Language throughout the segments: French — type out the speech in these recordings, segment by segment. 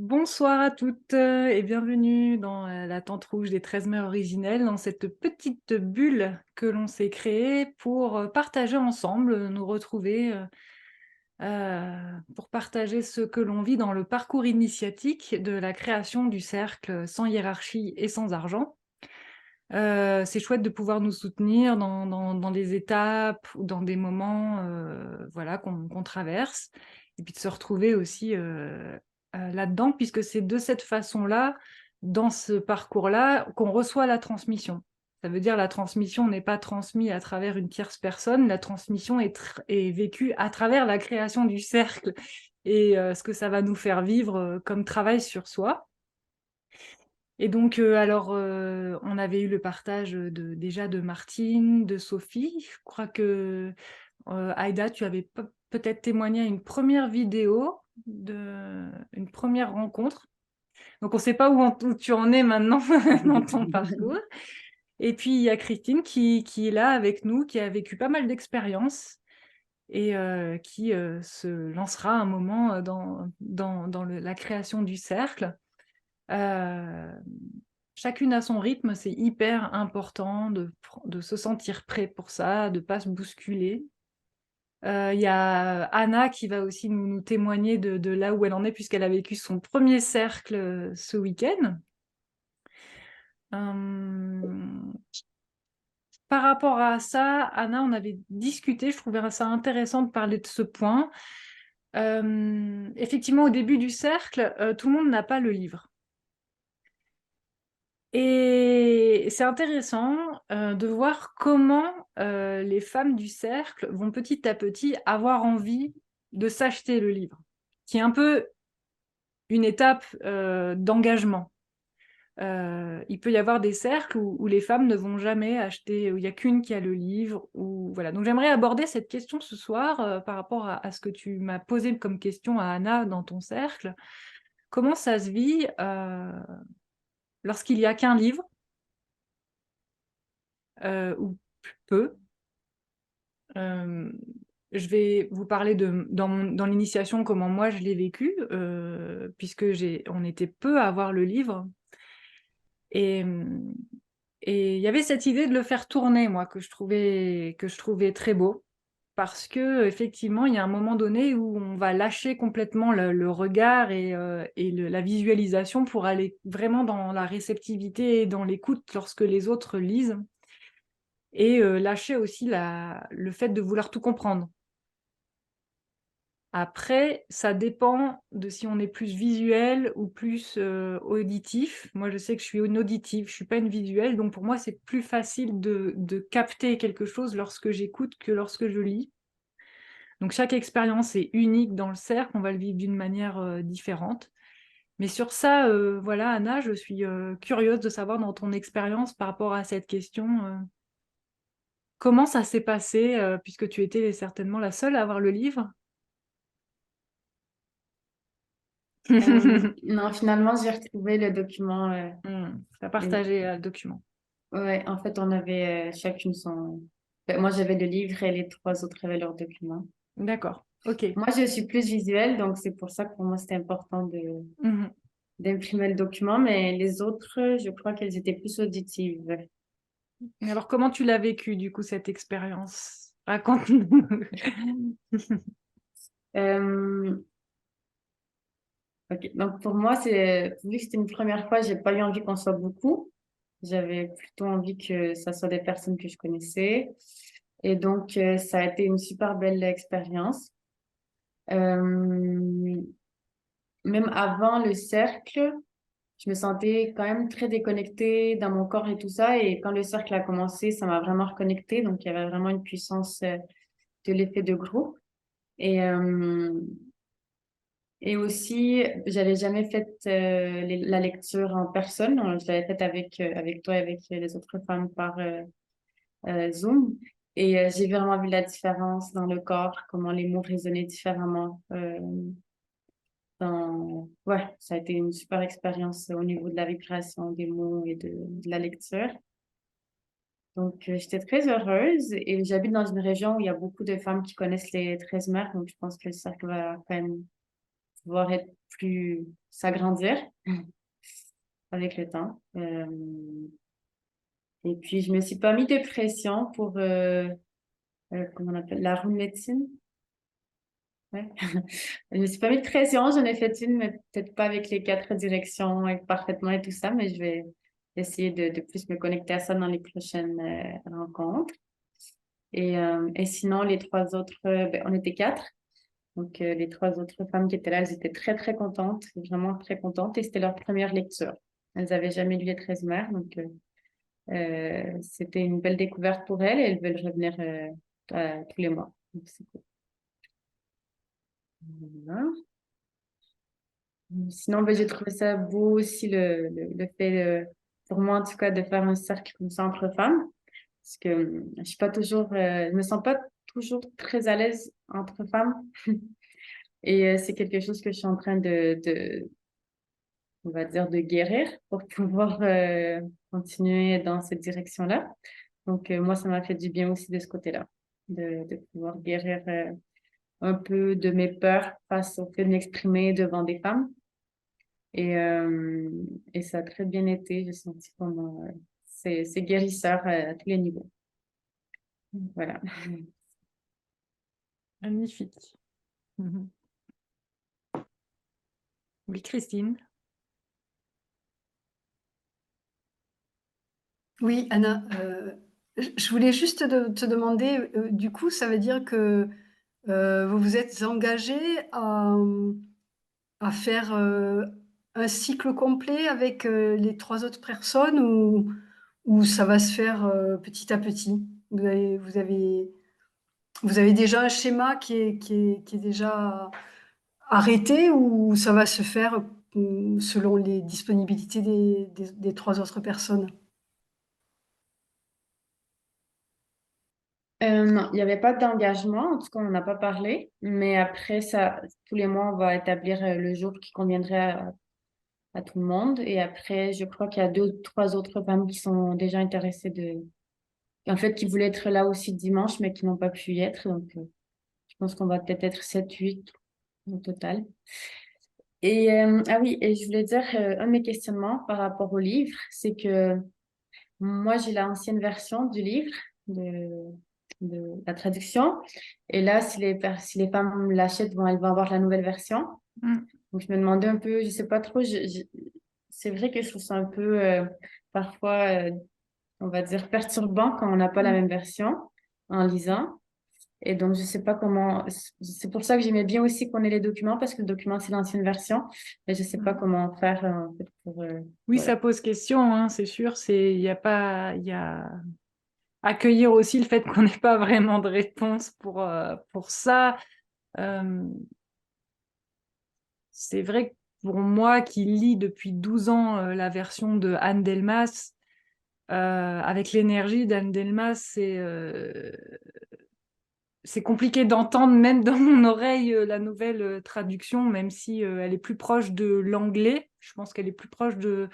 Bonsoir à toutes et bienvenue dans la tente rouge des 13 mères originelles, dans cette petite bulle que l'on s'est créée pour partager ensemble, nous retrouver pour partager ce que l'on vit dans le parcours initiatique de la création du cercle sans hiérarchie et sans argent. C'est chouette de pouvoir nous soutenir dans des étapes ou dans des moments voilà, qu'on traverse, et puis de se retrouver aussi là-dedans, puisque c'est de cette façon-là, dans ce parcours-là, qu'on reçoit la transmission. Ça veut dire la transmission n'est pas transmise à travers une tierce personne, la transmission est vécue à travers la création du cercle et ce que ça va nous faire vivre comme travail sur soi. Et donc, alors, on avait eu le partage, déjà de Martine, de Sophie. Je crois que, Aïda, tu avais peut-être témoigné à une première vidéo une première rencontre. Donc on ne sait pas où tu en es maintenant dans ton parcours. Et puis il y a Christine qui est là avec nous, qui a vécu pas mal d'expériences et qui, se lancera un moment, dans la création du cercle. Heu, Chacune à son rythme, c'est hyper important de se sentir prêt pour ça, de pas se bousculer. Il y a Anna qui va aussi nous témoigner de là où elle en est puisqu'elle a vécu son premier cercle, ce week-end. Hem, Par rapport à ça, Anna, on avait discuté, je trouvais ça intéressant de parler de ce point. Effectivement, au début du cercle, tout le monde n'a pas le livre. Et c'est intéressant, de voir comment, les femmes du cercle vont petit à petit avoir envie de s'acheter le livre, qui est un peu une étape, d'engagement. Il peut y avoir des cercles où les femmes ne vont jamais acheter, où il y a qu'une qui a le livre ou voilà. Donc j'aimerais aborder cette question ce soir, par rapport à ce que tu m'as posé comme question à Anna dans ton cercle. Comment ça se vit, lorsqu'il y a qu'un livre, ou peu? Hem, je vais vous parler dans l'initiation, comment moi je l'ai vécu, puisque on était peu à avoir le livre et et il y avait cette idée de le faire tourner, moi, que je trouvais très beau. Parce qu'effectivement, il y a un moment donné où on va lâcher complètement le regard et la visualisation pour aller vraiment dans la réceptivité et dans l'écoute lorsque les autres lisent et lâcher aussi le fait de vouloir tout comprendre. Après, ça dépend de si on est plus visuel ou plus, auditif. Moi, je sais que je suis une auditive, je suis pas une visuelle, donc pour moi, c'est plus facile de capter quelque chose lorsque j'écoute que lorsque je lis. Donc chaque expérience est unique dans le cercle, on va le vivre d'une manière, différente. Mais sur ça, voilà, Anna, je suis, curieuse de savoir dans ton expérience par rapport à cette question, comment ça s'est passé, puisque tu étais certainement la seule à avoir le livre? Non, finalement, j'ai retrouvé le document. Mmh, tu as Et- partagé, le document. ouais, en fait, on avait chacune son. Ben, moi, j'avais le livre et les trois autres avaient leur document. D'accord, OK. Moi, je suis plus visuelle, donc c'est pour ça que pour moi, c'était important Mmh. d'imprimer le document, mais les autres, je crois qu'elles étaient plus auditives. Et alors comment tu l'as vécu du coup cette expérience? Raconte-nous. Euh, ok. Donc, pour moi, vu que c'était une première fois, j'ai pas eu envie qu'on soit beaucoup. J'avais plutôt envie que ça soit des personnes que je connaissais. Et donc, ça a été une super belle expérience. Euh, Même avant le cercle, je me sentais quand même très déconnectée dans mon corps et tout ça. Et quand le cercle a commencé, ça m'a vraiment reconnectée. Donc, il y avait vraiment une puissance de l'effet de groupe. Et, euh, et aussi, j'avais jamais fait la lecture en personne. Je l'avais faite avec toi et avec les autres femmes par Zoom. Et j'ai vraiment vu la différence dans le corps, comment les mots résonnaient différemment. Ouais, ça a été une super expérience au niveau de la vibration des mots et de la lecture. Donc, j'étais très heureuse et j'habite dans une région où il y a beaucoup de femmes qui connaissent les 13 mères, donc je pense que le cercle va quand même pouvoir être plus, s'agrandir avec le temps. Et puis, je me suis pas mis de pression pour, comment on appelle, la roue de médecine. Ouais. Je me suis pas mis de pression, j'en ai fait une, mais peut-être pas avec les 4 directions et parfaitement et tout ça, mais je vais essayer de plus me connecter à ça dans les prochaines rencontres. Et sinon, les 3 autres, ben, on était 4. Donc, les 3 autres femmes qui étaient là, elles étaient très, très contentes, vraiment très contentes. Et c'était leur première lecture. Elles avaient jamais lu les 13 mères, donc c'était une belle découverte pour elles et elles veulent revenir tous les mois. Donc, c'est cool. Voilà. Sinon, ben, j'ai trouvé ça beau aussi le fait, pour moi en tout cas, de faire un cercle comme ça entre femmes. Parce que je suis pas toujours, je me sens pas toujours très à l'aise entre femmes. Et c'est quelque chose que je suis en train on va dire, de guérir pour pouvoir continuer dans cette direction-là. Donc, moi, ça m'a fait du bien aussi de ce côté-là, de pouvoir guérir un peu de mes peurs face au fait de m'exprimer devant des femmes. Et, euh, et ça a très bien été. J'ai senti comment c'est guérisseur à tous les niveaux. Voilà. Magnifique. Mhm. Oui, Christine. Oui, Anna, je voulais juste te demander, du coup, ça veut dire que vous vous êtes engagée à faire un cycle complet avec les 3 autres personnes ou ça va se faire petit à petit? Vous avez déjà un schéma qui est déjà arrêté ou ça va se faire selon les disponibilités des 3 autres personnes? Non, il n'y avait pas d'engagement, en tout cas, on n'a pas parlé, mais après, ça, tous les mois, on va établir le jour qui conviendrait à tout le monde. Et après, je crois qu'il y a 2 ou 3 autres femmes qui sont déjà intéressées en fait, qui voulaient être là aussi dimanche, mais qui n'ont pas pu y être. Donc, je pense qu'on va peut-être être 7, 8 au total. Ah oui, et je voulais dire, un de mes questionnements par rapport au livre, c'est que moi, j'ai l'ancienne version du livre, de la traduction. Et là, si les femmes l'achètent, elles vont avoir la nouvelle version. Mm. Donc, je me demandais un peu, je sais pas trop, c'est vrai que je trouve ça un peu, parfois, on va dire, perturbant quand on n'a pas la Mm. même version en lisant. Et donc, je sais pas comment, c'est pour ça que j'aimais bien aussi qu'on ait les documents, parce que le document, c'est l'ancienne version. Mais je sais pas Mm. comment faire, en fait, pour, Oui, voilà. ça pose question, hein, c'est sûr. Il y a pas, il y a accueillir aussi le fait qu'on n'ait pas vraiment de réponse pour ça. Euh, c'est vrai que pour moi qui lis depuis 12 ans la version de Anne Delmas, avec l'énergie d'Anne Delmas, c'est compliqué d'entendre même dans mon oreille la nouvelle traduction, même si elle est plus proche de l'anglais. Je pense qu'elle est plus proche de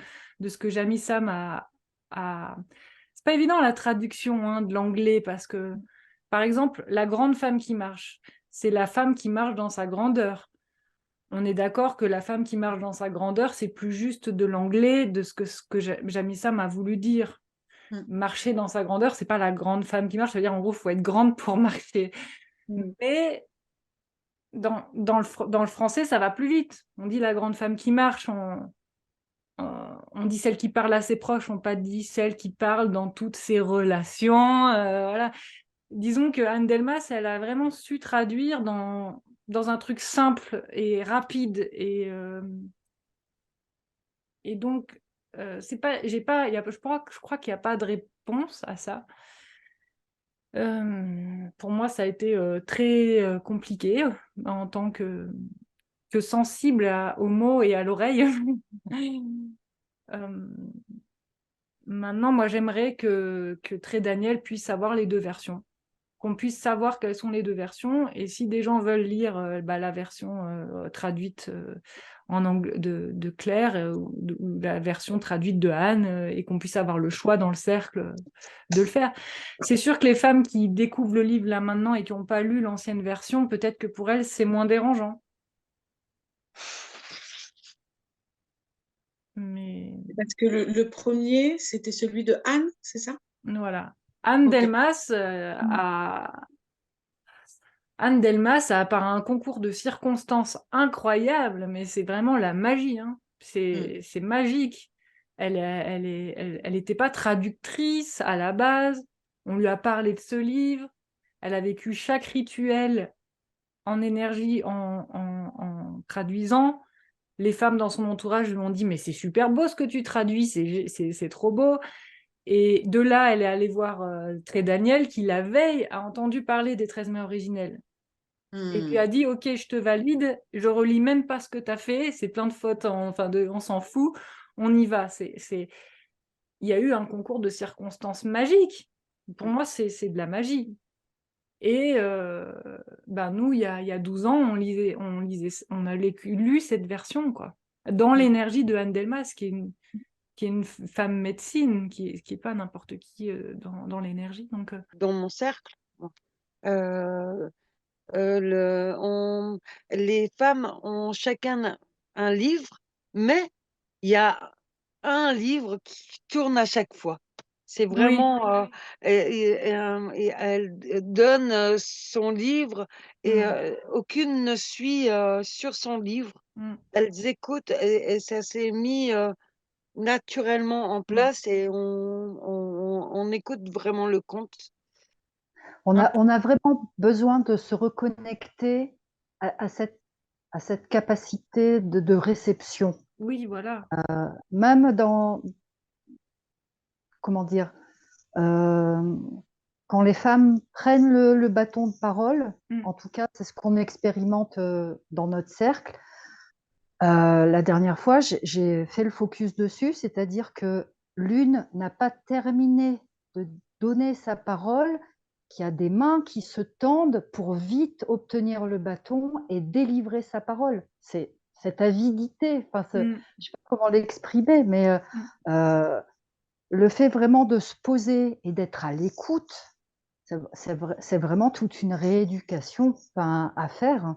ce que Jamie Sam a... C'est pas évident la traduction hein, de l'anglais parce que, par exemple, la grande femme qui marche, c'est la femme qui marche dans sa grandeur. On est d'accord que la femme qui marche dans sa grandeur, c'est plus juste de l'anglais, de ce que Jamie Sam a voulu dire. Marcher dans sa grandeur, c'est pas la grande femme qui marche, ça veut dire en gros, il faut être grande pour marcher. Mais dans le français, ça va plus vite. On dit la grande femme qui marche, on dit celle qui parle à ses proches, on pas dit celle qui parle dans toutes ses relations. Voilà. Disons que Anne Delmas, elle a vraiment su traduire dans un truc simple et rapide. Et donc, c'est pas, j'ai pas, je crois qu'il n'y a pas de réponse à ça. Pour moi, ça a été très compliqué en tant que sensible aux mots et à l'oreille. Euh, maintenant, moi, j'aimerais que Très Daniel puisse avoir les 2 versions, qu'on puisse savoir quelles sont les 2 versions, et si des gens veulent lire la version traduite en anglais de Claire ou la version traduite de Anne, et qu'on puisse avoir le choix dans le cercle de le faire. C'est sûr que les femmes qui découvrent le livre là maintenant et qui n'ont pas lu l'ancienne version, peut-être que pour elles, c'est moins dérangeant. Mais Parce que le premier, c'était celui de Anne, c'est ça? voilà. Anne Ok. Delmas Anne Delmas a, par un concours de circonstances incroyable, mais c'est vraiment la magie, hein. Mm. C'est magique. Elle était pas traductrice à la base. On lui a parlé de ce livre. Elle a vécu chaque rituel en énergie en traduisant. Les femmes dans son entourage lui ont dit mais c'est super beau ce que tu traduis, c'est trop beau. Et de là, elle est allée voir Tré Daniel qui la veille a entendu parler des 13 mai originelles. Et lui Mm. a dit ok, je te valide, je relis même pas ce que tu as fait, c'est plein de fautes, on s'en fout, on y va. Il y a eu un concours de circonstances magiques. Pour moi, c'est de la magie. Et nous, il y a 12 ans, on a lu cette version, quoi, dans Mm. l'énergie de Anne Delmas, qui est une femme médecine, qui est pas n'importe qui dans l'énergie. Donc, Dans mon cercle, euh, les femmes ont chacun un livre, mais il y a un livre qui tourne à chaque fois. C'est oui. vraiment, et elle donne son livre et Mm, aucune ne suit sur son livre. mm, Elles écoutent et ça s'est mis naturellement en mm. place et on écoute vraiment le conte. On Un- a vraiment besoin de se reconnecter à cette capacité de réception. Oui, voilà. Même dans, comment dire, euh, quand les femmes prennent le bâton de parole, Mm, en tout cas, c'est ce qu'on expérimente dans notre cercle. La dernière fois, j'ai fait le focus dessus, c'est-à-dire que l'une n'a pas terminé de donner sa parole, qu'il y a des mains qui se tendent pour vite obtenir le bâton et délivrer sa parole. C'est cette avidité, enfin, je ne mm, sais pas comment l'exprimer, mais mm. le fait vraiment de se poser et d'être à l'écoute, c'est vraiment toute une rééducation, enfin, à faire.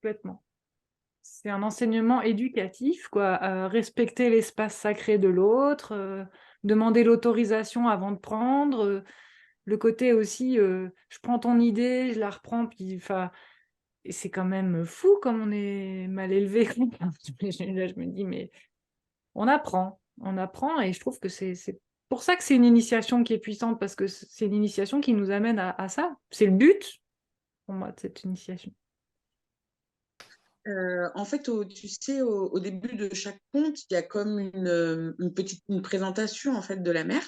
Complètement. C'est un enseignement éducatif, quoi. Respecter l'espace sacré de l'autre, demander l'autorisation avant de prendre, le côté aussi, je prends ton idée, je la reprends, puis enfin, et c'est quand même fou comme on est mal élevé. Là, je me dis, mais on apprend, et je trouve que c'est pour ça que c'est une initiation qui est puissante, parce que c'est une initiation qui nous amène à ça. C'est le but, pour moi, de cette initiation. En fait, tu sais, au début de chaque conte, il y a comme une présentation en fait de la mère.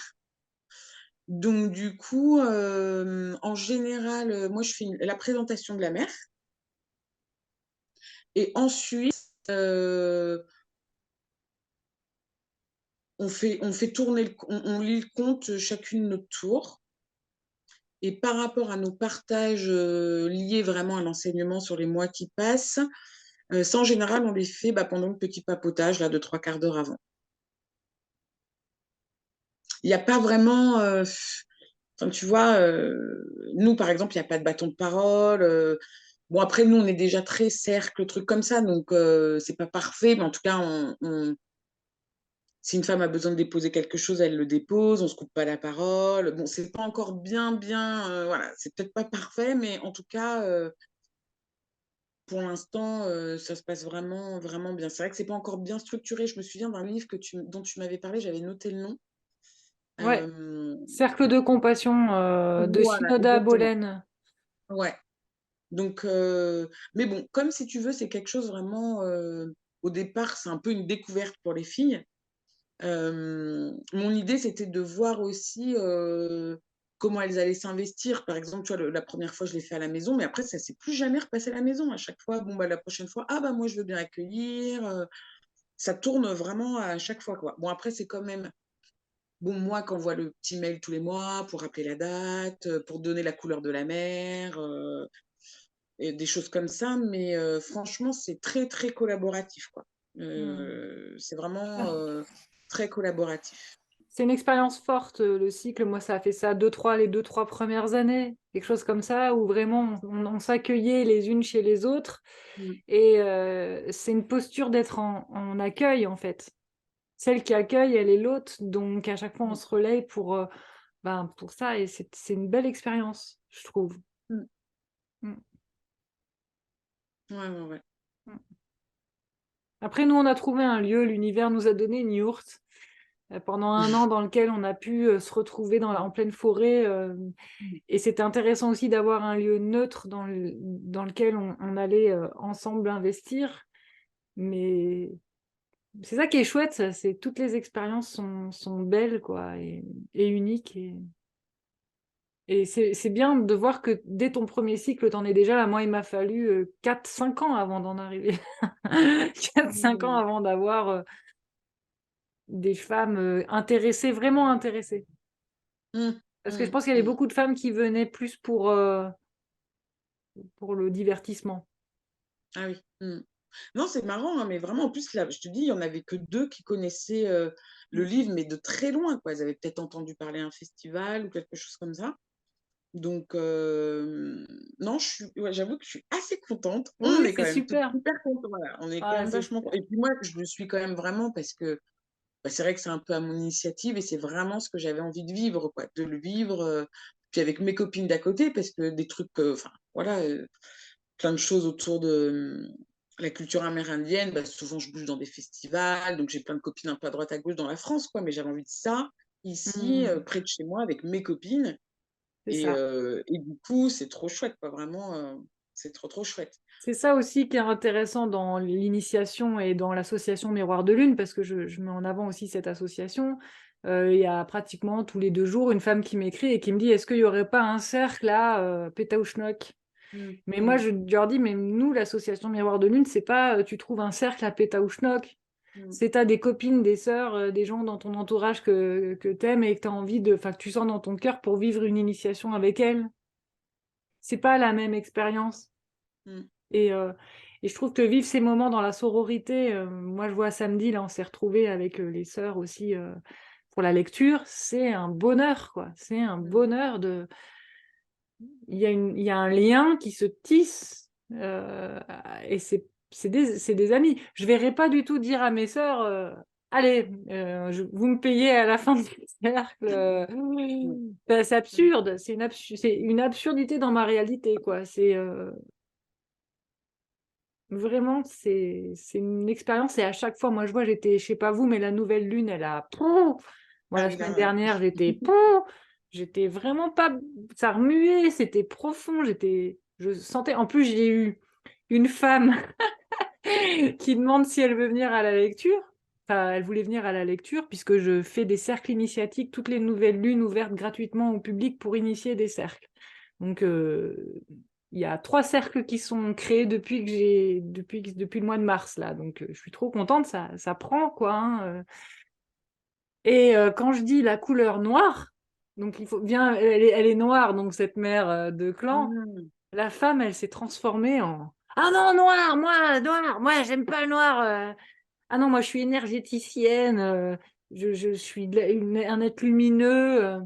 Donc du coup, en général, moi je fais la présentation de la mère et ensuite on fait tourner, on lit le conte chacune notre tour. Et par rapport à nos partages liés vraiment à l'enseignement sur les mois qui passent, ça en général on les fait pendant le petit papotage là de 3/4 d'heure avant. Il n'y a pas vraiment. Enfin, tu vois, nous, par exemple, il n'y a pas de bâton de parole. Bon, après, nous, on est déjà très cercle, truc comme ça, donc c'est pas parfait, mais en tout cas, si une femme a besoin de déposer quelque chose, elle le dépose, on se coupe pas la parole. Bon, c'est pas encore bien, voilà, c'est peut-être pas parfait, mais en tout cas, pour l'instant, ça se passe vraiment bien. C'est vrai que c'est pas encore bien structuré. Je me souviens d'un livre dont tu m'avais parlé, j'avais noté le nom. Ouais, Euh, Cercle de compassion de voilà, Shinoda exactement. Bolen. Ouais. Donc, mais bon, comme si tu veux, c'est quelque chose vraiment, au départ, c'est un peu une découverte pour les filles. Mon idée, c'était de voir aussi comment elles allaient s'investir. Par exemple, tu vois, la première fois, je l'ai fait à la maison, mais après, ça s'est plus jamais repassé à la maison. À chaque fois, bon, la prochaine fois, ah moi, je veux bien accueillir. Ça tourne vraiment à chaque fois, quoi. Bon, après, c'est quand même, bon, moi, quand on voit le petit mail tous les mois pour rappeler la date, pour donner la couleur de la mer, et des choses comme ça, mais franchement, c'est très, très collaboratif, quoi. C'est vraiment très collaboratif. C'est une expérience forte, le cycle. Moi, ça a fait ça les 2-3 premières années, quelque chose comme ça, où vraiment on s'accueillait les unes chez les autres. Mm. Et c'est une posture d'être en accueil, en fait. celle qui accueille, elle est l'hôte, donc à chaque fois on se relaie pour ça, et c'est une belle expérience, je trouve. Mm. Mm. Ouais. Mm. Après, nous, on a trouvé un lieu, l'univers nous a donné une yourte pendant un an dans lequel on a pu se retrouver en pleine forêt. Et c'était intéressant aussi d'avoir un lieu neutre dans lequel on allait ensemble investir. Mais c'est ça qui est chouette, c'est toutes les expériences sont belles, quoi, et uniques. Et c'est bien de voir que dès ton premier cycle, t'en es déjà là. Moi, il m'a fallu 4-5 ans avant d'en arriver. 4-5 ans avant d'avoir des femmes intéressées, vraiment intéressées. Parce que je pense qu'il y avait beaucoup de femmes qui venaient plus pour le divertissement. Ah oui. Non, c'est marrant, hein, mais vraiment, en plus, là, je te dis, il n'y en avait que 2 qui connaissaient le livre, mais de très loin, quoi. Ils avaient peut-être entendu parler à un festival ou quelque chose comme ça. Donc, non, j'avoue que je suis assez contente. Oui, On oui, est quand c'est même toutes super. super contentes. Voilà, on est quand Ah, même vachement contentes. Et puis moi, je le suis quand même vraiment parce que c'est vrai que c'est un peu à mon initiative et c'est vraiment ce que j'avais envie de vivre, quoi. De le vivre, puis avec mes copines d'à côté, parce que des trucs, enfin, voilà, plein de choses autour de la culture amérindienne. Bah, souvent, je bouge dans des festivals, donc j'ai plein de copines un peu à droite à gauche dans la France, quoi. Mais j'avais envie de ça ici, près de chez moi, avec mes copines. C'est ça. Et du coup, c'est trop chouette, quoi. Vraiment, c'est trop, trop chouette. C'est ça aussi qui est intéressant dans l'initiation et dans l'association Miroir de Lune, parce que je mets en avant aussi cette association. Il y a pratiquement tous les 2 jours une femme qui m'écrit et qui me dit: est-ce qu'il n'y aurait pas un cercle à Pétaouchnok? Mais moi, je leur dis: mais nous, l'association Miroir de Lune, c'est pas tu trouves un cercle à Pétaouchnok. C'est t'as des copines, des sœurs, des gens dans ton entourage que t'aimes et que t'as envie que tu sens dans ton cœur pour vivre une initiation avec elles. C'est pas la même expérience. Et je trouve que vivre ces moments dans la sororité, moi je vois samedi, là on s'est retrouvés avec les sœurs aussi pour la lecture, c'est un bonheur, quoi. C'est un bonheur il y a un lien qui se tisse et c'est des amis. Je verrais pas du tout dire à mes sœurs, allez, vous me payez à la fin du cercle. C'est absurde, c'est une absurdité dans ma réalité, quoi. Vraiment, c'est une expérience, et à chaque fois, moi je vois, je sais pas vous, mais la nouvelle lune, elle a moi Ah la oui, semaine là, dernière, j'étais vraiment pas, ça remuait, c'était profond, je sentais, en plus j'ai eu une femme qui demande si elle veut venir à la lecture. Enfin, elle voulait venir à la lecture puisque je fais des cercles initiatiques toutes les nouvelles lunes ouvertes gratuitement au public pour initier des cercles. Donc, il y a 3 cercles qui sont créés depuis le mois de mars, là. Donc, je suis trop contente, ça prend, quoi. Hein. Et quand je dis la couleur noire, donc il faut bien, elle est noire, donc cette mère de clan, la femme, elle s'est transformée en ah non, noir, moi, j'aime pas le noir. Ah non, moi, je suis énergéticienne, je suis un être lumineux.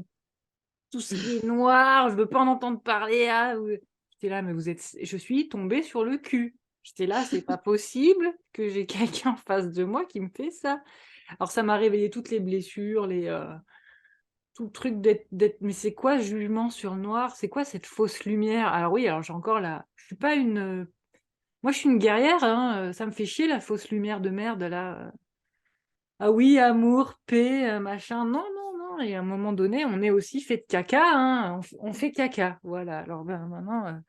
Tout ce qui est noir, je veux pas en entendre parler. Ah, j'étais là, mais je suis tombée sur le cul. J'étais là, c'est pas possible que j'ai quelqu'un en face de moi qui me fait ça. Alors, ça m'a réveillé toutes les blessures, tout le truc mais c'est quoi jugement sur le noir? C'est quoi cette fausse lumière? Alors oui, alors j'ai encore je suis pas moi, je suis une guerrière, hein, ça me fait chier la fausse lumière de merde, là. Ah oui, amour, paix, machin. Non, non, non. Et à un moment donné, on est aussi fait de caca, hein. On fait caca. Voilà. Alors maintenant,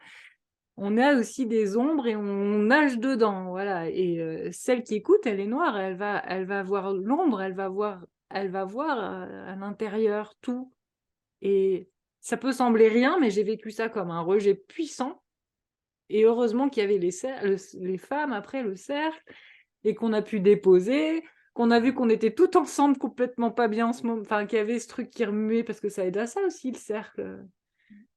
on a aussi des ombres et on nage dedans. Voilà. Et celle qui écoute, elle est noire. Elle va voir l'ombre. Elle va voir à l'intérieur tout. Et ça peut sembler rien, mais j'ai vécu ça comme un rejet puissant. Et heureusement qu'il y avait les femmes après le cercle et qu'on a pu déposer, qu'on a vu qu'on était tout ensemble complètement pas bien en ce moment, enfin qu'il y avait ce truc qui remuait, parce que ça aide à ça aussi, le cercle,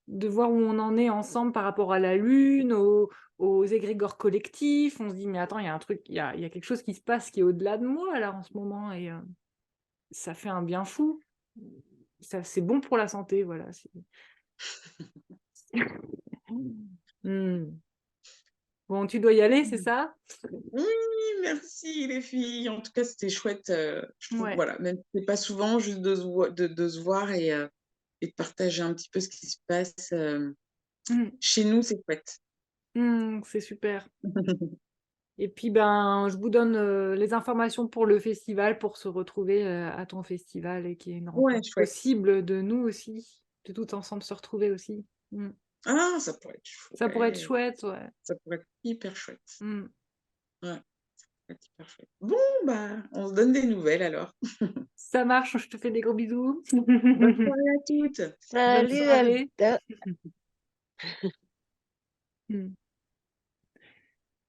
de voir où on en est ensemble par rapport à la lune, aux égrégores collectifs. On se dit, mais attends, il y a un truc, il y a quelque chose qui se passe qui est au-delà de moi là en ce moment, et ça fait un bien fou. C'est bon pour la santé, voilà. Hmm. Bon, tu dois y aller, c'est ça? Oui, merci les filles. En tout cas, c'était chouette. Je trouve, Ouais. voilà, même si c'est pas souvent, juste de se voir et de partager un petit peu ce qui se passe Mmh. chez nous, c'est chouette. C'est super. Et puis, ben, je vous donne, les informations pour le festival, pour se retrouver, à ton festival et qu'il y ait une Ouais, rencontre chouette. possible de nous aussi, de tous ensemble se retrouver aussi. Ah, ça pourrait être Ça pourrait être chouette. chouette, ouais. Ça pourrait être hyper chouette. Mmh. Ouais, ça pourrait être hyper chouette. Bon, bah, on se donne des nouvelles alors. Ça marche, je te fais des gros bisous. Bonne soirée à toutes. Bonne Salut soirée. Alda. Mmh.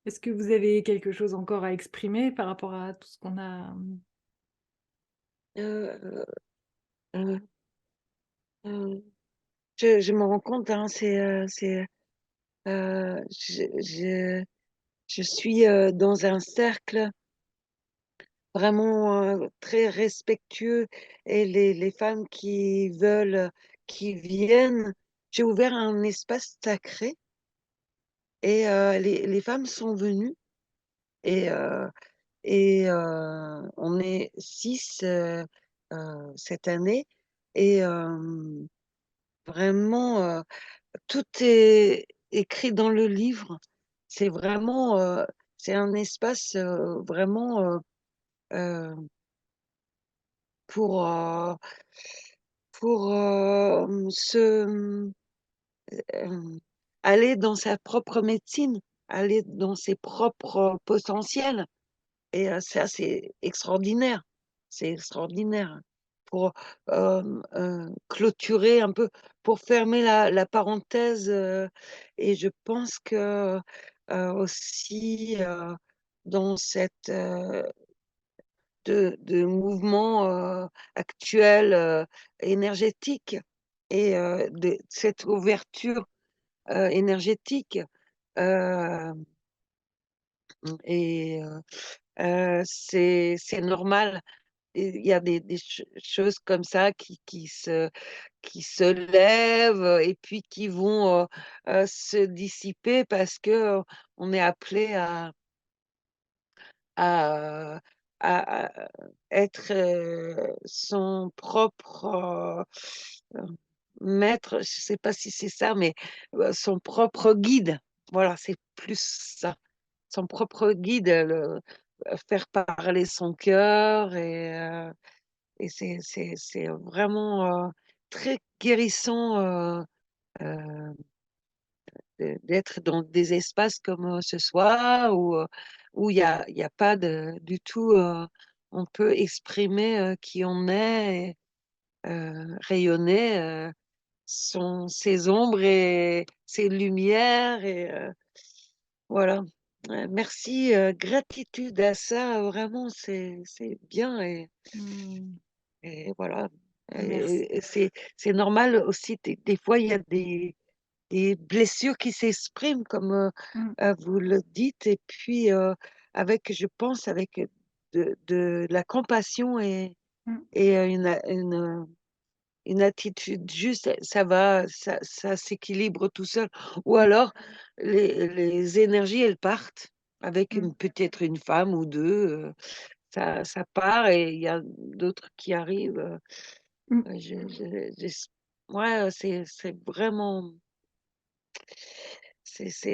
Est-ce que vous avez quelque chose encore à exprimer par rapport à tout ce qu'on a, Euh, euh, euh, je me rends compte, hein, je suis dans un cercle vraiment très respectueux et les femmes qui veulent, qui viennent, j'ai ouvert un espace sacré et les femmes sont venues et, on est 6 cette année et vraiment tout est écrit dans le livre. C'est vraiment, c'est un espace vraiment euh, pour, euh, pour euh, aller dans sa propre médecine, aller dans ses propres potentiels. Et ça, c'est extraordinaire. C'est extraordinaire. Pour clôturer un peu, pour fermer la parenthèse. Et je pense que aussi dans cette de mouvement actuel énergétique et de cette ouverture énergétique. euh, et c'est normal. Et il y a des choses comme ça qui se lèvent et puis qui vont se dissiper parce que on est appelé à, à être son propre maître, je sais pas si c'est ça, mais son propre guide. Voilà, c'est plus ça. Son propre guide, faire parler son cœur et c'est vraiment très guérissant euh, d'être dans des espaces comme ce soir où il y a pas du tout, on peut exprimer qui on est, et, rayonner ses ombres et ses lumières et voilà. Merci, gratitude à ça, vraiment, c'est bien mmh, et voilà. merci. Et c'est normal aussi, des fois, il y a des blessures qui s'expriment, comme Mmh, vous le dites, et puis avec, je pense, avec de la compassion mmh, et une attitude juste, ça s'équilibre tout seul. Ou alors, les énergies, elles partent avec mmh, peut-être une femme ou deux, ça part et il y a d'autres qui arrivent. mmh, Ouais, c'est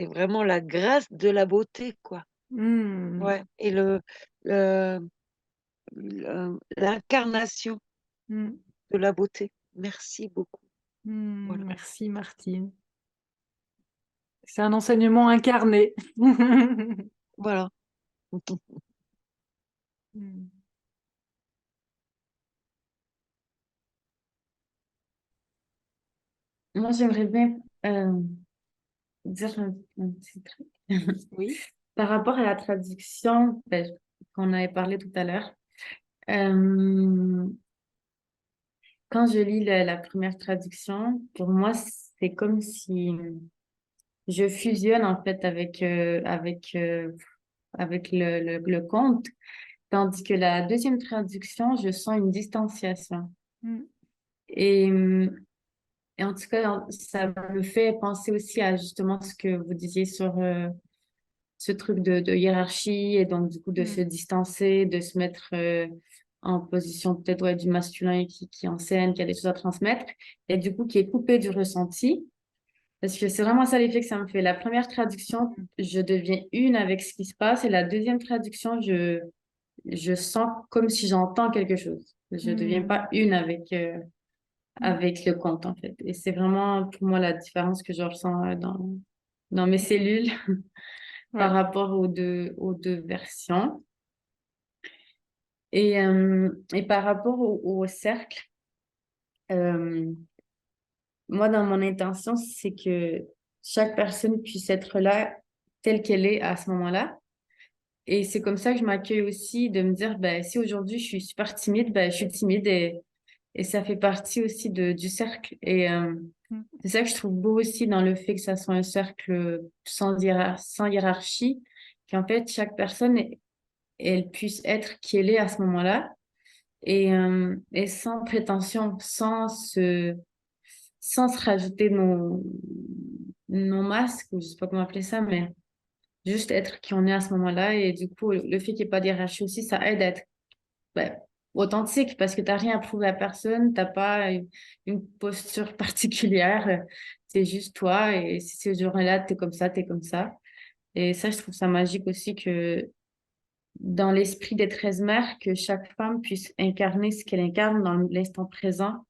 vraiment la grâce de la beauté, quoi. mmh, Ouais. Et le, l'incarnation mmh, de la beauté. Merci beaucoup. Voilà. merci Martine. C'est un enseignement incarné. Voilà. Mmh. Moi, j'aimerais bien dire un petit truc. Oui. Par rapport à la traduction qu'on avait parlé tout à l'heure. Euh, Quand je lis la première traduction, pour moi, c'est comme si je fusionne en fait avec le conte, tandis que la deuxième traduction, je sens une distanciation. Mmh, Et, et en tout cas, ça me fait penser aussi à justement ce que vous disiez sur ce truc de hiérarchie et donc du coup de se distancer, de se mettre en position peut-être ouais, du masculin qui enseigne, qui a des choses à transmettre et du coup qui est coupé du ressenti. Parce que c'est vraiment ça l'effet que ça me fait. La première traduction, je deviens une avec ce qui se passe et la deuxième traduction, je sens comme si j'entends quelque chose. Je deviens pas une avec le conte en fait. Et c'est vraiment pour moi la différence que je ressens dans mes cellules par Ouais. rapport aux deux versions. Et par rapport au cercle, euh, moi, dans mon intention, c'est que chaque personne puisse être là telle qu'elle est à ce moment-là. Et c'est comme ça que je m'accueille aussi de me dire, ben, si aujourd'hui je suis super timide, ben, je suis timide et ça fait partie aussi du cercle. Et c'est ça que je trouve beau aussi dans le fait que ça soit un cercle sans hiérarchie, qu'en fait, chaque personne, elle puisse être qui elle est à ce moment-là et sans prétention, sans se rajouter nos masques, ou je sais pas comment appeler ça, mais juste être qui on est à ce moment-là. Et du coup, le fait qu'il n'y ait pas d'hierarchie aussi, ça aide à être ben, authentique parce que tu n'as rien à prouver à personne, tu n'as pas une posture particulière, c'est juste toi. Et si ce jour-là, tu es comme ça, tu es comme ça. Et ça, je trouve ça magique aussi que dans l'esprit des 13 mères, que chaque femme puisse incarner ce qu'elle incarne dans l'instant présent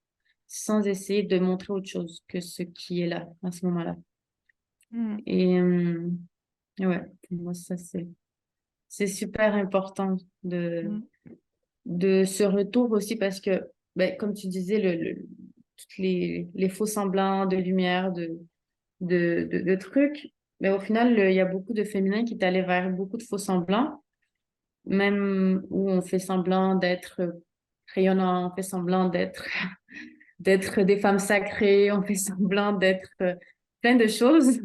sans essayer de montrer autre chose que ce qui est là à ce moment-là. Et ouais, pour moi, ça, c'est super important de ce retour aussi parce que, ben, comme tu disais, toutes les faux semblants de lumière, de trucs, mais au final, il y a beaucoup de féminins qui est allé vers beaucoup de faux semblants, même où on fait semblant d'être rayonnant, on fait semblant d'être des femmes sacrées, on fait semblant d'être plein de choses.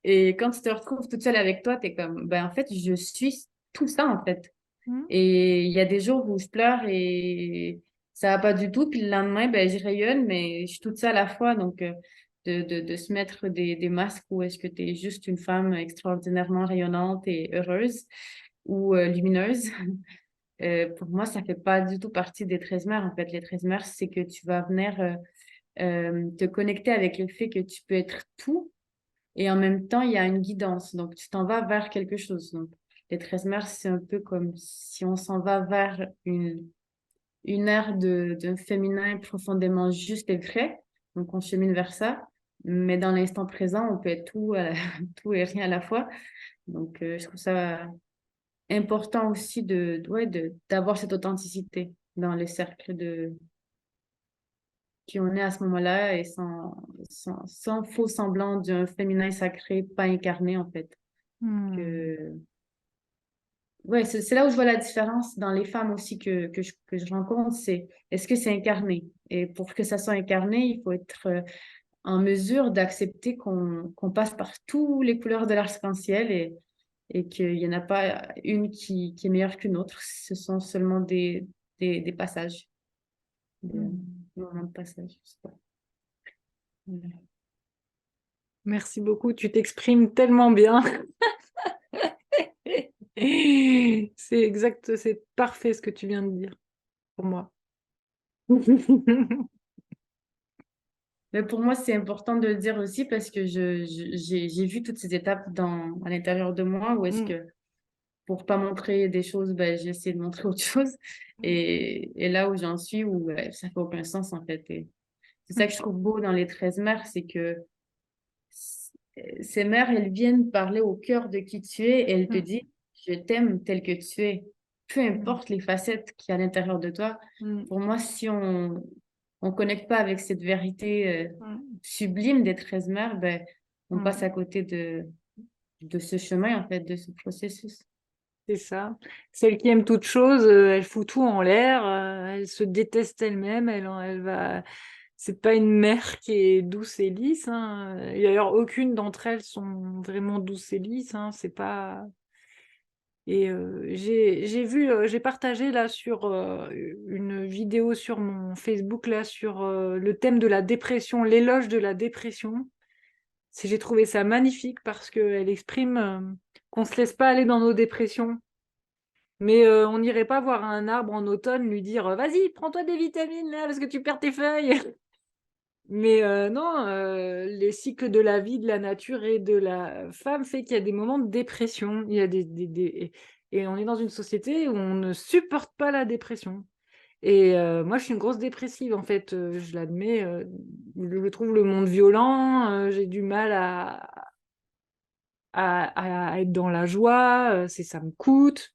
Et quand tu te retrouves toute seule avec toi, t'es comme, ben en fait, je suis tout ça en fait. Et il y a des jours où je pleure et ça va pas du tout. Puis le lendemain, ben je rayonne, mais je suis toute seule à la fois. Donc, de se mettre des masques où est-ce que tu es juste une femme extraordinairement rayonnante et heureuse ou lumineuse. Pour moi, ça fait pas du tout partie des 13 mères. En fait, les 13 mères, c'est que tu vas venir te connecter avec le fait que tu peux être tout et en même temps, il y a une guidance. Donc, tu t'en vas vers quelque chose. Donc, les 13 mères, c'est un peu comme si on s'en va vers une ère d'un féminin profondément juste et vrai. Donc, on chemine vers ça. Mais dans l'instant présent, on peut être tout, tout et rien à la fois. Donc, je trouve ça important aussi ouais, d'avoir cette authenticité dans le cercle de qui on est à ce moment-là et sans faux semblant d'un féminin sacré pas incarné, en fait. Que... Ouais, c'est là où je vois la différence dans les femmes aussi que je rencontre, c'est est-ce que c'est incarné? Et pour que ça soit incarné, il faut être en mesure d'accepter qu'on passe par toutes les couleurs de l'arc-en-ciel et qu'il n'y en a pas une qui est meilleure qu'une autre. Ce sont seulement des passages, des moments de passage. Je sais pas. Voilà. Merci beaucoup, tu t'exprimes tellement bien. C'est exact, c'est parfait ce que tu viens de dire pour moi. Mais pour moi, c'est important de le dire aussi parce que j'ai vu toutes ces étapes à l'intérieur de moi où est-ce que pour pas montrer des choses, ben, j'ai essayé de montrer autre chose. Et là où j'en suis, où ça fait aucun sens en fait. Et c'est ça que je trouve beau dans les 13 mères, c'est que ces mères, elles viennent parler au cœur de qui tu es et elles te disent, je t'aime tel que tu es. Peu importe les facettes qu'il y a à l'intérieur de toi. Pour moi, si on connecte pas avec cette vérité sublime des 13 mères, ben, on passe à côté de ce chemin, en fait, de ce processus. C'est ça. Celle qui aime toute chose, elle fout tout en l'air, elle se déteste elle-même, elle va. C'est pas une mère qui est douce et lisse, hein. Et d'ailleurs, aucune d'entre elles sont vraiment douces et lisses, hein. C'est pas. Et j'ai partagé là sur une vidéo sur mon Facebook là sur le thème de la dépression, l'éloge de la dépression. J'ai trouvé ça magnifique parce qu'elle exprime qu'on se laisse pas aller dans nos dépressions. Mais on n'irait pas voir un arbre en automne lui dire vas-y, prends-toi des vitamines là parce que tu perds tes feuilles. Mais non, les cycles de la vie, de la nature et de la femme fait qu'il y a des moments de dépression. Il y a et on est dans une société où on ne supporte pas la dépression. Et moi, je suis une grosse dépressive, en fait, je l'admets. Je trouve le monde violent, j'ai du mal à être dans la joie, ça me coûte.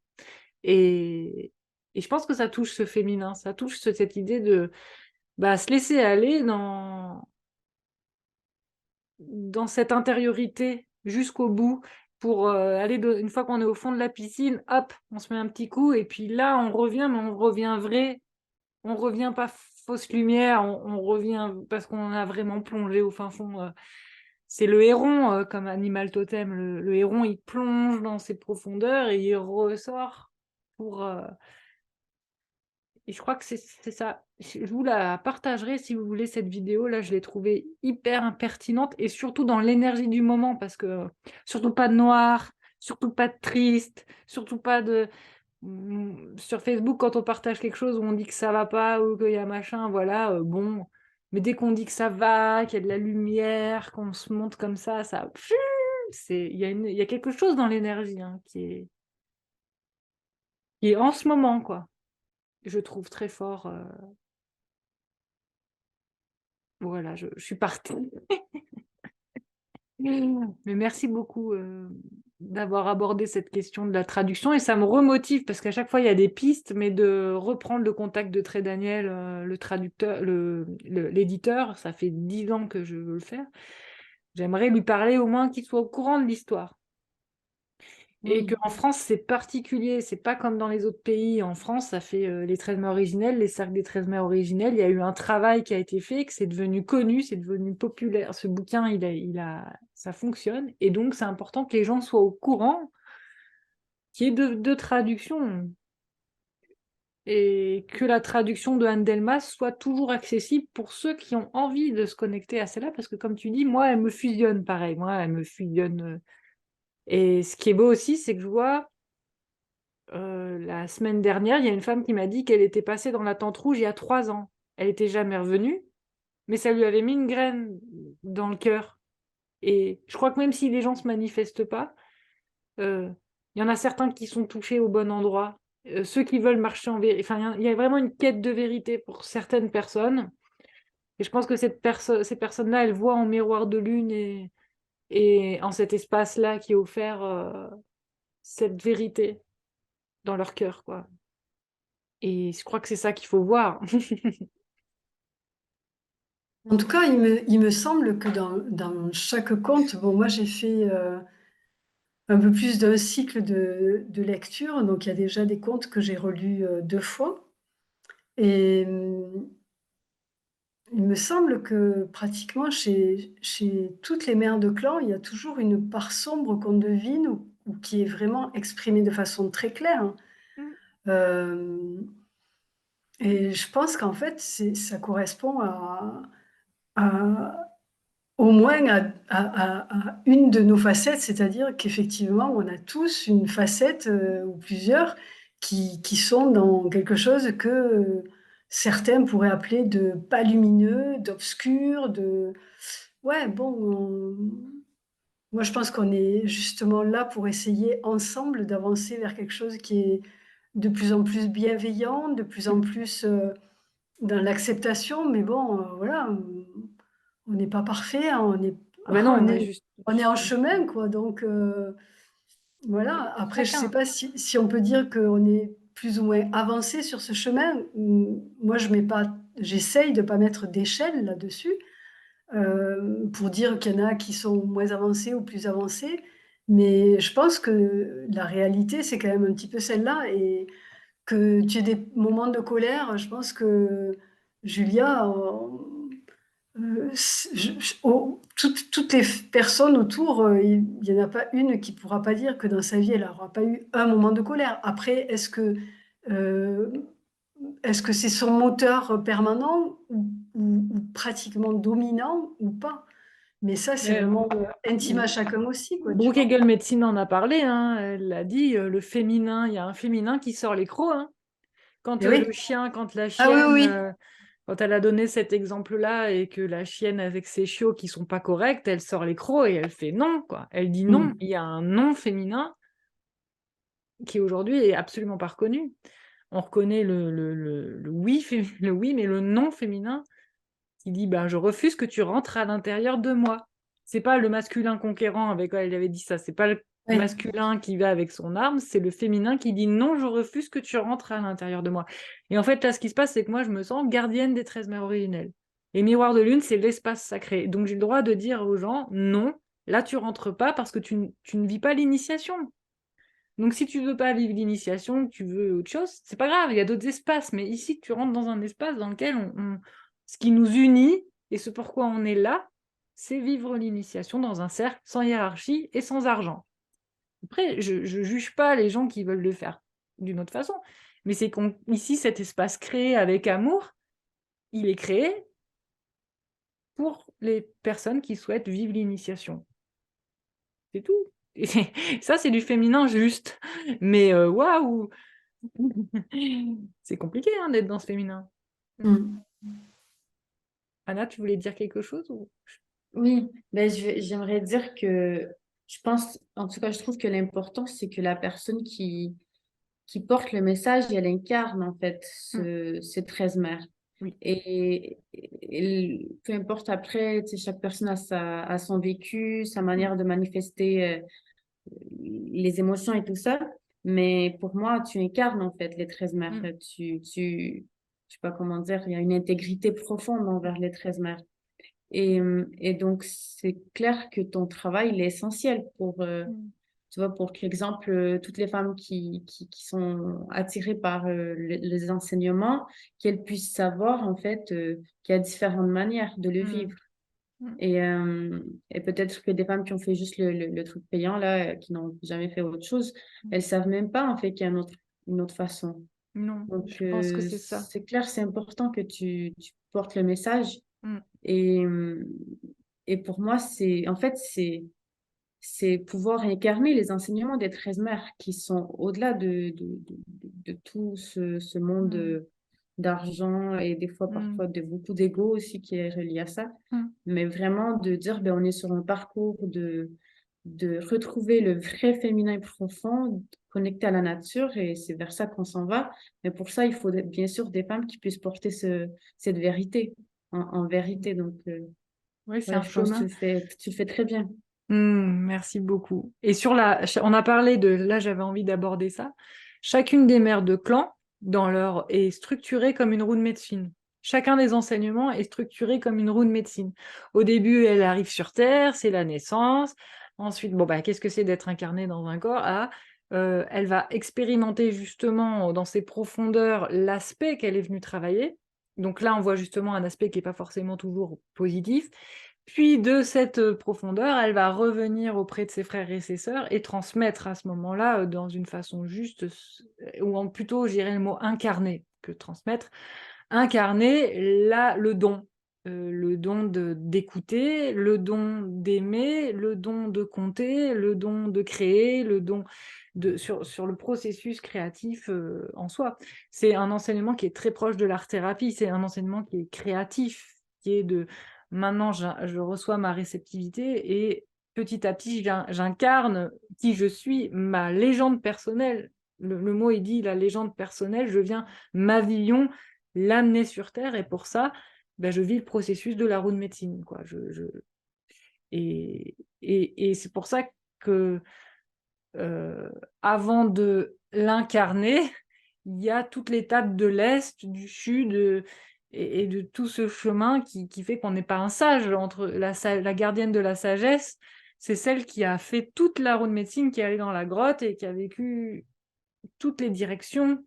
Et, et je pense que ça touche ce féminin, ça touche cette idée de se laisser aller dans cette intériorité jusqu'au bout pour aller, une fois qu'on est au fond de la piscine, hop, on se met un petit coup et puis là, on revient, mais on revient vrai. On revient pas fausse lumière, on revient parce qu'on a vraiment plongé au fin fond. C'est le héron comme animal totem. Le héron, il plonge dans ses profondeurs et il ressort pour, et je crois que c'est ça. Je vous la partagerai si vous voulez cette vidéo. Là, je l'ai trouvée hyper pertinente et surtout dans l'énergie du moment parce que surtout pas de noir, surtout pas de triste, surtout pas de sur Facebook quand on partage quelque chose où on dit que ça va pas ou qu'il y a machin, voilà, bon. Mais dès qu'on dit que ça va, qu'il y a de la lumière, qu'on se monte comme ça, il y a quelque chose dans l'énergie hein, qui est en ce moment quoi. Je trouve très fort. Voilà, je suis partie. Mais merci beaucoup d'avoir abordé cette question de la traduction et ça me remotive parce qu'à chaque fois il y a des pistes, mais de reprendre le contact de Trait Daniel, le traducteur, l'éditeur, ça fait 10 ans que je veux le faire. J'aimerais lui parler au moins qu'il soit au courant de l'histoire. Et qu'en France, c'est particulier, c'est pas comme dans les autres pays. En France, ça fait les 13 mai originels, les cercles des 13 mai originels. Il y a eu un travail qui a été fait, que c'est devenu connu, c'est devenu populaire. Ce bouquin, ça fonctionne. Et donc, c'est important que les gens soient au courant qu'il y ait de traduction. Et que la traduction de Anne Delmas soit toujours accessible pour ceux qui ont envie de se connecter à celle-là. Parce que, comme tu dis, moi, elle me fusionne pareil. Moi, elle me fusionne. Et ce qui est beau aussi, c'est que je vois. La semaine dernière, il y a une femme qui m'a dit qu'elle était passée dans la tente rouge il y a 3 ans. Elle n'était jamais revenue, mais ça lui avait mis une graine dans le cœur. Et je crois que même si les gens ne se manifestent pas, il y en a certains qui sont touchés au bon endroit. Ceux qui veulent marcher en vérité. Enfin, il y a vraiment une quête de vérité pour certaines personnes. Et je pense que ces personnes-là, elles voient en miroir de lune et en cet espace-là qui est offert cette vérité dans leur cœur, quoi. Et je crois que c'est ça qu'il faut voir. En tout cas, il me semble que dans chaque conte, bon, moi j'ai fait un peu plus d'un cycle de lecture, donc il y a déjà des contes que j'ai relus 2 fois. Et il me semble que pratiquement chez toutes les mères de clan, il y a toujours une part sombre qu'on devine ou qui est vraiment exprimée de façon très claire, hein. Mm. Et je pense qu'en fait, ça correspond à- au moins à une de nos facettes, c'est-à-dire qu'effectivement, on a tous une facette ou plusieurs qui sont dans quelque chose que certains pourraient appeler de pas lumineux, d'obscur, de... Ouais, bon, moi je pense qu'on est justement là pour essayer ensemble d'avancer vers quelque chose qui est de plus en plus bienveillant, de plus en plus dans l'acceptation, mais bon, voilà, on n'est pas parfait, hein, Ah ben non, on on est est, juste on est en chemin, quoi. Donc, voilà. Après, je ne sais chacun. pas si on peut dire qu'on est plus ou moins avancé sur ce chemin. Moi, je mets pas, j'essaye de ne pas mettre d'échelle là-dessus pour dire qu'il y en a qui sont moins avancés ou plus avancés. Mais je pense que la réalité, c'est quand même un petit peu celle-là. Et que tu aies des moments de colère, je pense que Julia, toutes les personnes autour, il n'y en a pas une qui pourra pas dire que dans sa vie, elle n'aura pas eu un moment de colère. Après, euh, est-ce que c'est son moteur permanent ou pratiquement dominant ou pas? Mais ça, c'est vraiment intime à chacun aussi, quoi, tu Brooke vois. Hegel-Médecine en a parlé, hein, elle a dit le féminin, il y a un féminin qui sort les crocs. Hein. Quand Eh oui. le chien, quand la Ah oui, chienne, oui, oui. quand elle a donné cet exemple-là et que la chienne avec ses chiots qui sont pas corrects, elle sort les crocs et elle fait non, quoi. Elle dit non. Mm. Il y a un non féminin qui aujourd'hui est absolument pas reconnu. On reconnaît le oui, le oui, mais le non féminin qui dit bah, je refuse que tu rentres à l'intérieur de moi. C'est pas le masculin conquérant avec elle avait dit ça, c'est pas le Oui. masculin qui va avec son arme, c'est le féminin qui dit non, je refuse que tu rentres à l'intérieur de moi. Et en fait, là, ce qui se passe, c'est que moi, je me sens gardienne des 13 mères originelles. Et Miroir de Lune, c'est l'espace sacré. Donc, j'ai le droit de dire aux gens non, là, tu rentres pas parce que tu ne vis pas l'initiation. Donc, si tu veux pas vivre l'initiation, que tu veux autre chose, c'est pas grave, il y a d'autres espaces. Mais ici, tu rentres dans un espace dans lequel ce qui nous unit et ce pourquoi on est là, c'est vivre l'initiation dans un cercle sans hiérarchie et sans argent. Après, je ne juge pas les gens qui veulent le faire d'une autre façon, mais c'est qu'ici, cet espace créé avec amour, il est créé pour les personnes qui souhaitent vivre l'initiation. C'est tout. Et ça, c'est du féminin juste. Mais waouh, c'est compliqué hein, d'être dans ce féminin. Mm. Anna, tu voulais dire quelque chose ou... Oui, ben j'aimerais dire que je pense, en tout cas, je trouve que l'important, c'est que la personne qui porte le message, elle incarne en fait ces 13 mères. Oui. Et peu importe après, tu sais, chaque personne a son vécu, sa manière de manifester les émotions et tout ça. Mais pour moi, tu incarnes en fait les 13 mères. Je sais pas comment dire, il y a une intégrité profonde envers les 13 mères. Et donc, c'est clair que ton travail, il est essentiel pour, tu vois, pour qu'exemple, toutes les femmes qui sont attirées par les enseignements, qu'elles puissent savoir, en fait, qu'il y a différentes manières de le vivre. Et peut-être que des femmes qui ont fait juste le truc payant, là, qui n'ont jamais fait autre chose, elles savent même pas, en fait, qu'il y a une autre façon. Non, Donc, je pense que c'est ça. c'est clair, c'est important que tu portes le message. Mm. Et pour moi, en fait, c'est pouvoir incarner les enseignements des 13 mères qui sont au-delà de tout ce monde d'argent et des fois, parfois, de beaucoup d'ego aussi qui est relié à ça. Mais vraiment de dire, ben, on est sur un parcours de retrouver le vrai féminin profond, connecté à la nature et c'est vers ça qu'on s'en va. Mais pour ça, il faut bien sûr des femmes qui puissent porter cette vérité en vérité. Donc, Oui, c'est ouais, un je pense que chemin. tu le fais très bien. Merci beaucoup. Et on a parlé là j'avais envie d'aborder ça. Chacune des mères de clan est structurée comme une roue de médecine. Chacun des enseignements est structuré comme une roue de médecine. Au début, elle arrive sur Terre, c'est la naissance. Ensuite, bon, bah, qu'est-ce que c'est d'être incarnée dans un corps? Elle va expérimenter justement dans ses profondeurs l'aspect qu'elle est venue travailler. Donc là, on voit justement un aspect qui n'est pas forcément toujours positif. Puis de cette profondeur, elle va revenir auprès de ses frères et ses sœurs et transmettre à ce moment-là, dans une façon juste, ou plutôt, je dirais le mot incarner que transmettre. Incarner le don d'écouter, le don d'aimer, le don de compter, le don de créer, le don sur le processus créatif en soi. C'est un enseignement qui est très proche de l'art-thérapie, c'est un enseignement qui est créatif, qui est de maintenant je reçois ma réceptivité et petit à petit j'incarne qui je suis, ma légende personnelle. Le mot est dit, la légende personnelle, je viens m'avillon l'amener sur Terre et pour ça, ben, je vis le processus de la roue de médecine. Quoi. Et c'est pour ça que avant de l'incarner, il y a toute l'étape de l'Est, du Sud et de tout ce chemin qui fait qu'on n'est pas un sage. Entre la gardienne de la sagesse, c'est celle qui a fait toute la roue de médecine, qui est allée dans la grotte et qui a vécu toutes les directions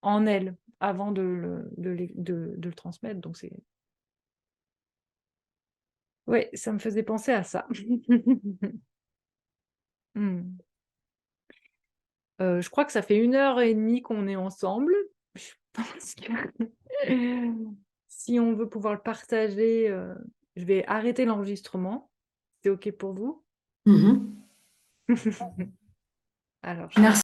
en elle avant de le transmettre. Donc c'est... Oui, ça me faisait penser à ça. Je crois que ça fait 1h30 qu'on est ensemble. Je pense que si on veut pouvoir le partager, je vais arrêter l'enregistrement. C'est OK pour vous? Mhm. Alors, Merci.